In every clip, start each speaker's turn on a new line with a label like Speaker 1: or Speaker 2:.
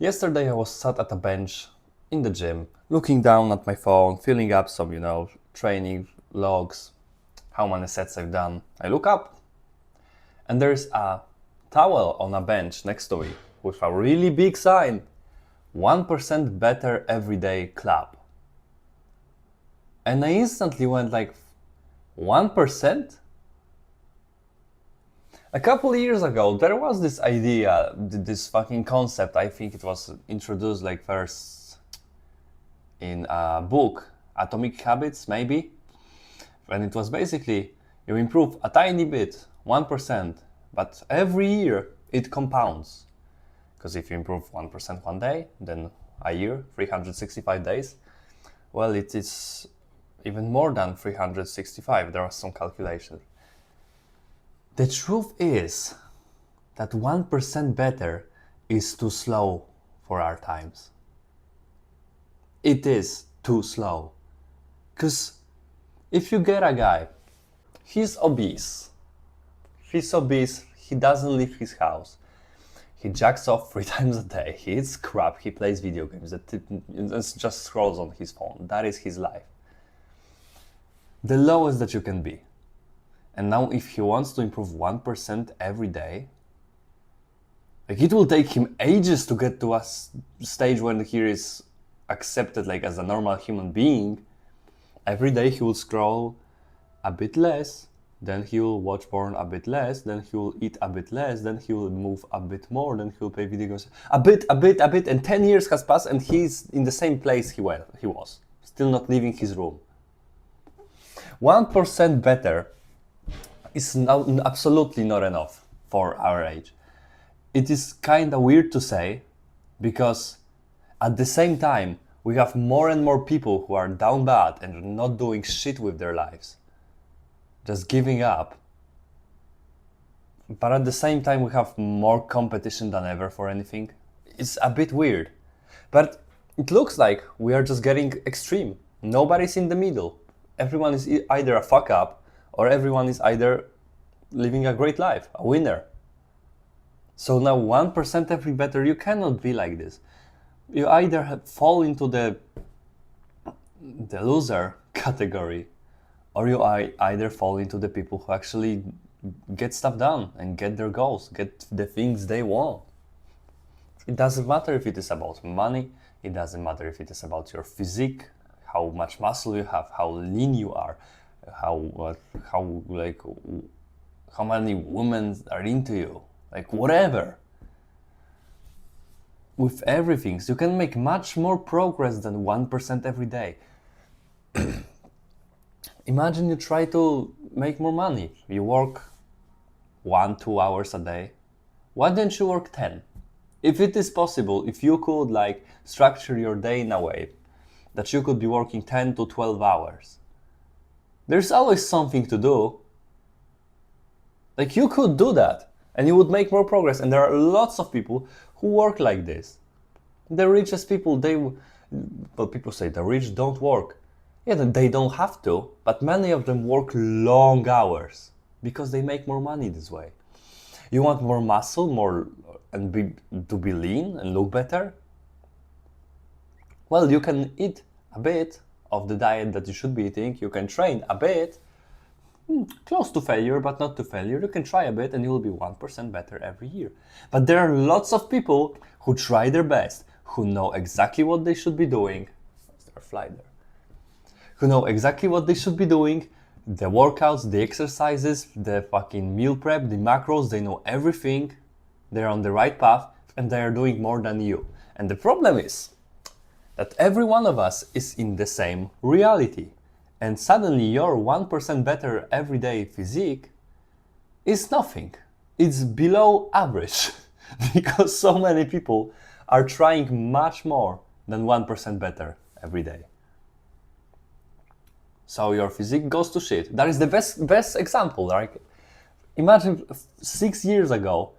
Speaker 1: Yesterday I was sat at a bench in the gym, looking down at my phone, filling up some, training logs, how many sets I've done. I look up and there's a towel on a bench next to me with a really big sign, 1% better everyday club. And I instantly went like, 1%? A couple of years ago, there was this idea, this fucking concept. I think it was introduced like first in a book, Atomic Habits, maybe. And it was basically you improve a tiny bit, 1%, but every year it compounds. Because if you improve 1% one day, then a year, 365 days, well, it is even more than 365. There are some calculations. The truth is that 1% better is too slow for our times. It is too slow. Because if you get a guy, he's obese, he doesn't leave his house, he jacks off 3 times a day, he eats crap, he plays video games, just scrolls on his phone. That is his life. The lowest that you can be. And now if he wants to improve 1% every day, like it will take him ages to get to a stage when he is accepted like as a normal human being. Every day he will scroll a bit less, then he will watch porn a bit less, then he will eat a bit less, then he will move a bit more, then he will play video games a bit, and 10 years has passed and he's in the same place he was, still not leaving his room. 1% better is now absolutely not enough for our age. It is kind of weird to say, because at the same time we have more and more people who are down bad and not doing shit with their lives, just giving up. But at the same time we have more competition than ever for anything. It's a bit weird. But it looks like we are just getting extreme. Nobody's in the middle. Everyone is either a fuck up or everyone is either living a great life, a winner. So now 1% every better, you cannot be like this. You either fall into the loser category, or you either fall into the people who actually get stuff done and get their goals, get the things they want. It doesn't matter if it is about money, it doesn't matter if it is about your physique, how much muscle you have, how lean you are, how many women are into you, like whatever. With everything, so you can make much more progress than 1% every day. Imagine you try to make more money. You work 1-2 hours a day. Why don't you work 10? If it is possible, if you could like structure your day in a way that you could be working 10 to 12 hours, there's always something to do. Like you could do that and you would make more progress. And there are lots of people who work like this. The richest people, people say the rich don't work. Yeah, they don't have to, but many of them work long hours because they make more money this way. You want more muscle, to be lean and look better? Well, you can eat a bit of the diet that you should be eating. You can train a bit, close to failure, but not to failure. You can try a bit and you will be 1% better every year. But there are lots of people who try their best, who know exactly what they should be doing. Is there a fly there? Who know exactly what they should be doing, the workouts, the exercises, the fucking meal prep, the macros, they know everything. They're on the right path and they are doing more than you. And the problem is that every one of us is in the same reality. And suddenly your 1% better everyday physique is nothing. It's below average because so many people are trying much more than 1% better every day. So your physique goes to shit. That is the best example, right? Imagine 6 years ago,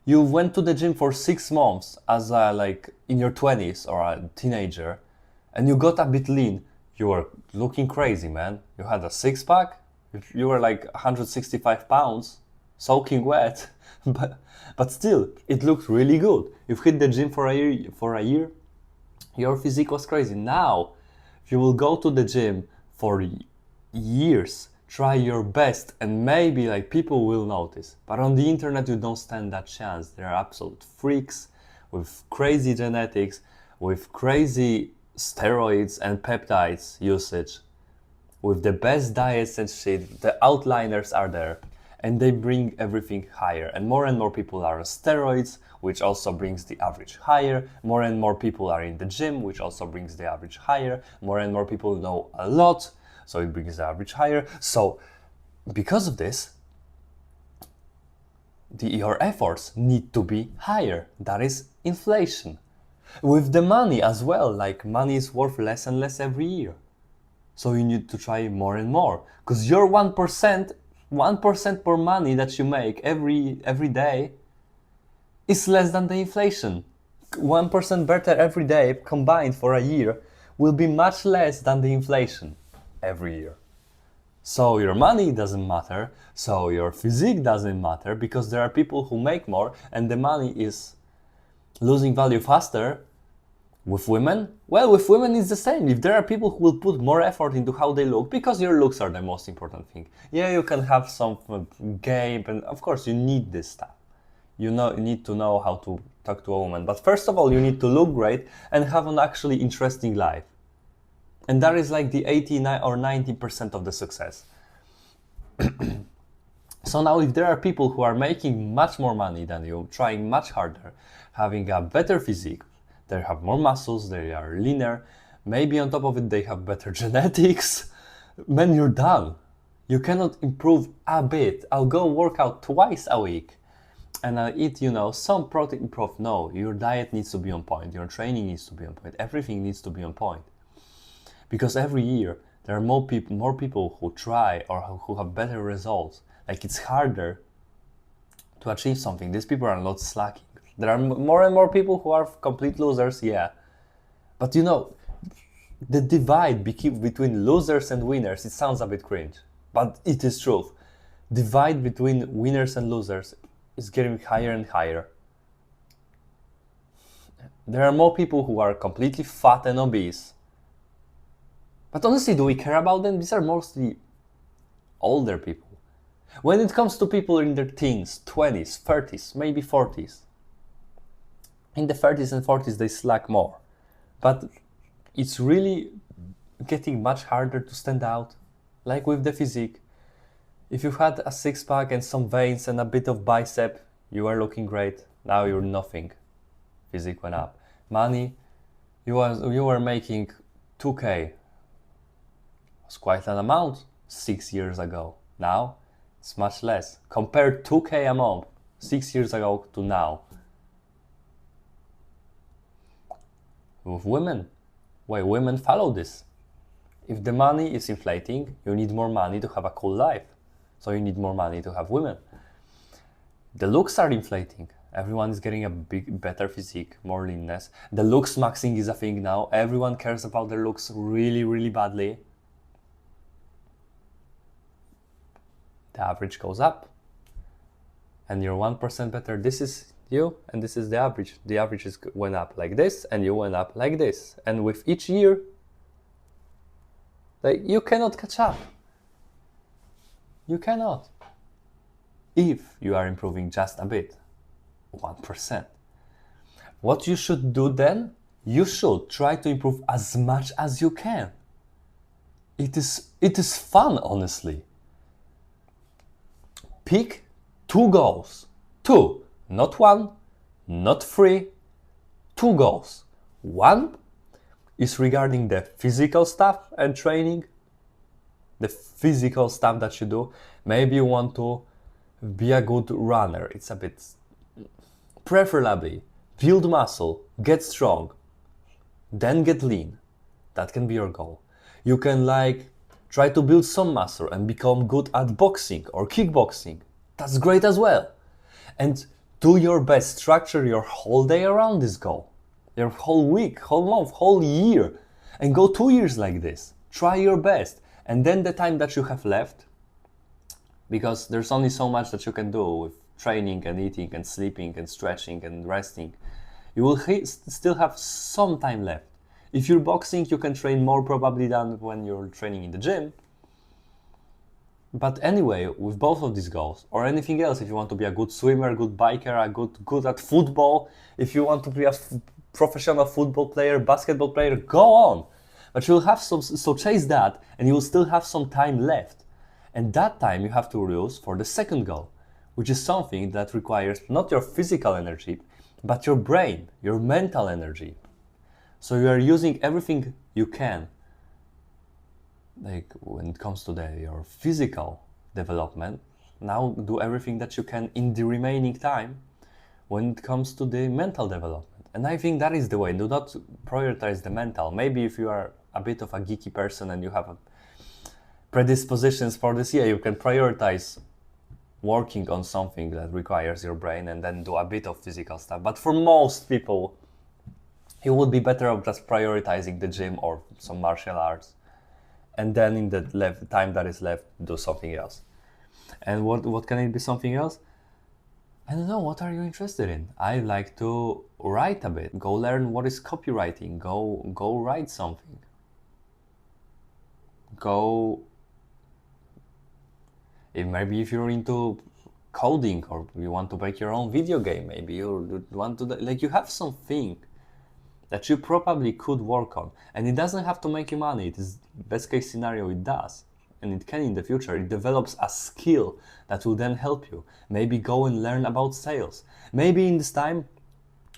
Speaker 1: you went to the gym for 6 months as in your 20s or a teenager, and you got a bit lean. You were looking crazy, man. You had a 6-pack. You were like 165 pounds. soaking wet, but still, it looked really good. You've hit the gym for a year, your physique was crazy. Now, if you will go to the gym for years, try your best, and maybe like people will notice. But on the internet, you don't stand that chance. There are absolute freaks with crazy genetics, with crazy steroids and peptides usage, with the best diets and shit. The outliners are there, and they bring everything higher. And more people are on steroids, which also brings the average higher. More and more people are in the gym, which also brings the average higher. More and more people know a lot, so it brings the average higher. So because of this, your efforts need to be higher. That is inflation. With the money as well, like money is worth less and less every year. So you need to try more and more, because your 1% per money that you make every day is less than the inflation. 1% better every day combined for a year will be much less than the inflation every year. So your money doesn't matter, so your physique doesn't matter, because there are people who make more and the money is losing value faster. With women? Well, with women it's the same. If there are people who will put more effort into how they look, because your looks are the most important thing. Yeah, you can have some game, and of course you need this stuff. You need to know how to talk to a woman. But first of all, you need to look great and have an actually interesting life. And that is like the 89 or 90% of the success. So now if there are people who are making much more money than you, trying much harder, having a better physique, they have more muscles, they are leaner, maybe on top of it they have better genetics, man, you're done. You cannot improve a bit. I'll go work out twice a week and I'll eat, some protein. No, your diet needs to be on point, your training needs to be on point, everything needs to be on point. Because every year there are more people who try or who have better results. Like, it's harder to achieve something. These people are not slacking. There are more and more people who are complete losers, yeah. But the divide between losers and winners, it sounds a bit cringe, but it is true. Divide between winners and losers is getting higher and higher. There are more people who are completely fat and obese. But honestly, do we care about them? These are mostly older people. When it comes to people in their teens, 20s, 30s, maybe 40s, in the 30s and 40s they slack more. But it's really getting much harder to stand out, like with the physique. If you had a six-pack and some veins and a bit of bicep, you are looking great. Now you're nothing. Physique went up. Money, you were making 2K. Was quite an amount 6 years ago. Now it's much less. Compare 2K a month 6 years ago to now. With women, women follow this. If the money is inflating, you need more money to have a cool life. So you need more money to have women. The looks are inflating. Everyone is getting a better physique, more leanness. The looks maxing is a thing now. Everyone cares about their looks really, really badly. The average goes up. And you're 1% better. This is you, and this is the average. The average went up like this, and you went up like this. And with each year, you cannot catch up. You cannot. If you are improving just a bit, 1%. What you should do then, you should try to improve as much as you can. It is fun, honestly. Pick 2 goals. 2, not 1, not 3, 2 goals. 1 is regarding the physical stuff and training, the physical stuff that you do. Maybe you want to be a good runner. It's a bit, preferably, build muscle, get strong, then get lean. That can be your goal. You can try to build some muscle and become good at boxing or kickboxing. That's great as well. And do your best, structure your whole day around this goal. Your whole week, whole month, whole year. And go 2 years like this. Try your best. And then the time that you have left, because there's only so much that you can do with training and eating and sleeping and stretching and resting. You will still have some time left. If you're boxing, you can train more probably than when you're training in the gym. But anyway, with both of these goals, or anything else, if you want to be a good swimmer, good biker, a good at football, if you want to be a professional football player, basketball player, go on. But you'll have some, so chase that, and you will still have some time left. And that time you have to use for the second goal, which is something that requires not your physical energy, but your brain, your mental energy. So you are using everything you can, like when it comes to your physical development. Now do everything that you can in the remaining time when it comes to the mental development. And I think that is the way. Do not prioritize the mental. Maybe if you are a bit of a geeky person and you have predispositions for this, you can prioritize working on something that requires your brain and then do a bit of physical stuff. But for most people, you would be better off just prioritizing the gym or some martial arts, and then in the time that is left, do something else. And what can it be something else? I don't know, what are you interested in? I like to write a bit. Go learn what is copywriting. Go write something. Maybe if you're into coding or you want to make your own video game, maybe you want to, like, you have something that you probably could work on, and it doesn't have to make you money. It is best case scenario, it does, and it can in the future. It develops a skill that will then help you. Maybe go and learn about sales. Maybe in this time,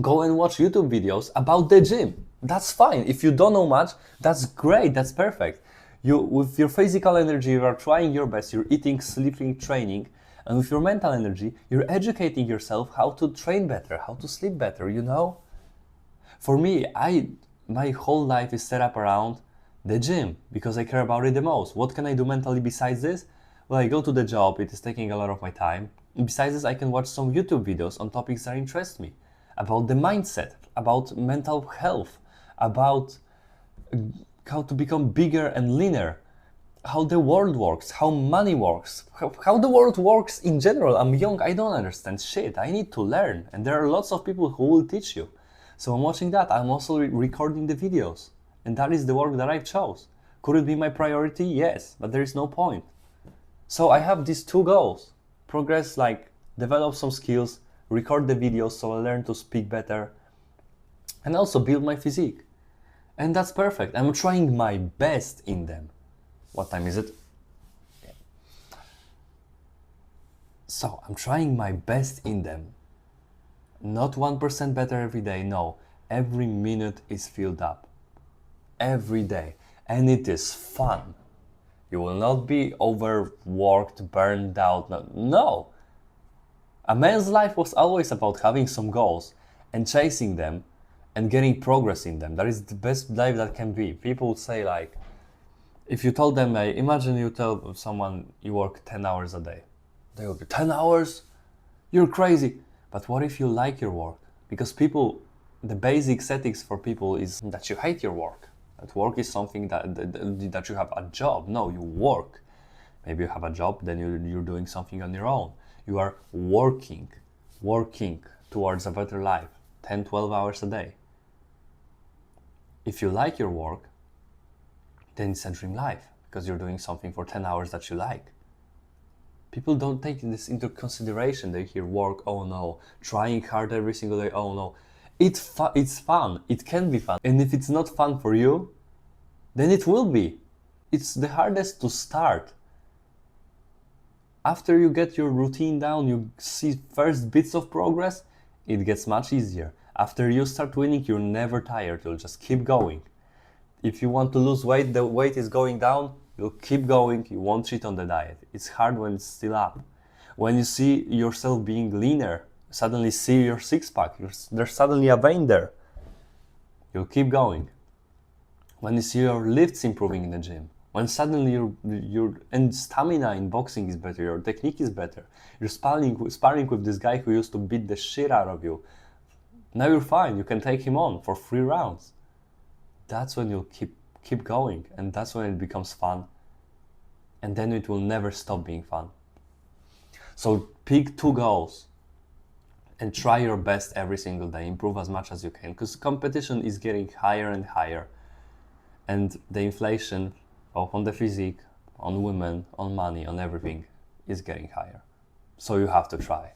Speaker 1: go and watch YouTube videos about the gym. That's fine. If you don't know much, that's great, that's perfect. With your physical energy, you are trying your best, you're eating, sleeping, training, and with your mental energy, you're educating yourself how to train better, how to sleep better, you know? For me, my whole life is set up around the gym because I care about it the most. What can I do mentally besides this? Well, I go to the job, it is taking a lot of my time. And besides this, I can watch some YouTube videos on topics that interest me, about the mindset, about mental health, about how to become bigger and leaner, how the world works, how money works, how the world works in general. I'm young, I don't understand shit. I need to learn, and there are lots of people who will teach you. So I'm watching that. I'm also recording the videos, and that is the work that I've chose. Could it be my priority? Yes, but there is no point. So I have these two goals: progress, like develop some skills, record the videos so I learn to speak better, and also build my physique. And that's perfect. I'm trying my best in them. What time is it? Yeah. So I'm trying my best in them. Not 1% better every day, no. Every minute is filled up. Every day. And it is fun. You will not be overworked, burned out. No. A man's life was always about having some goals and chasing them and getting progress in them. That is the best life that can be. People would say, like, if you told them, imagine you tell someone you work 10 hours a day. They will be, 10 hours? You're crazy. But what if you like your work? Because the basic settings for people is that you hate your work. That work is something that you have a job. No, you work. Maybe you have a job, then you're doing something on your own. You are working towards a better life, 10, 12 hours a day. If you like your work, then it's a dream life because you're doing something for 10 hours that you like. People don't take this into consideration. They hear work, oh no, trying hard every single day, oh no. It's fun, it can be fun. And if it's not fun for you, then it will be. It's the hardest to start. After you get your routine down, you see first bits of progress, it gets much easier. After you start winning, you're never tired, you'll just keep going. If you want to lose weight, the weight is going down, you'll keep going, you won't cheat on the diet. It's hard when it's still up. When you see yourself being leaner, suddenly see your six-pack, there's suddenly a vein there. You'll keep going. When you see your lifts improving in the gym, when suddenly your stamina in boxing is better, your technique is better, you're sparring with this guy who used to beat the shit out of you. Now you're fine, you can take him on for 3 rounds. That's when you'll keep going, and that's when it becomes fun. And then it will never stop being fun. So pick 2 goals and try your best every single day. Improve as much as you can, because competition is getting higher and higher, and the inflation on the physique, on women, on money, on everything is getting higher. So you have to try.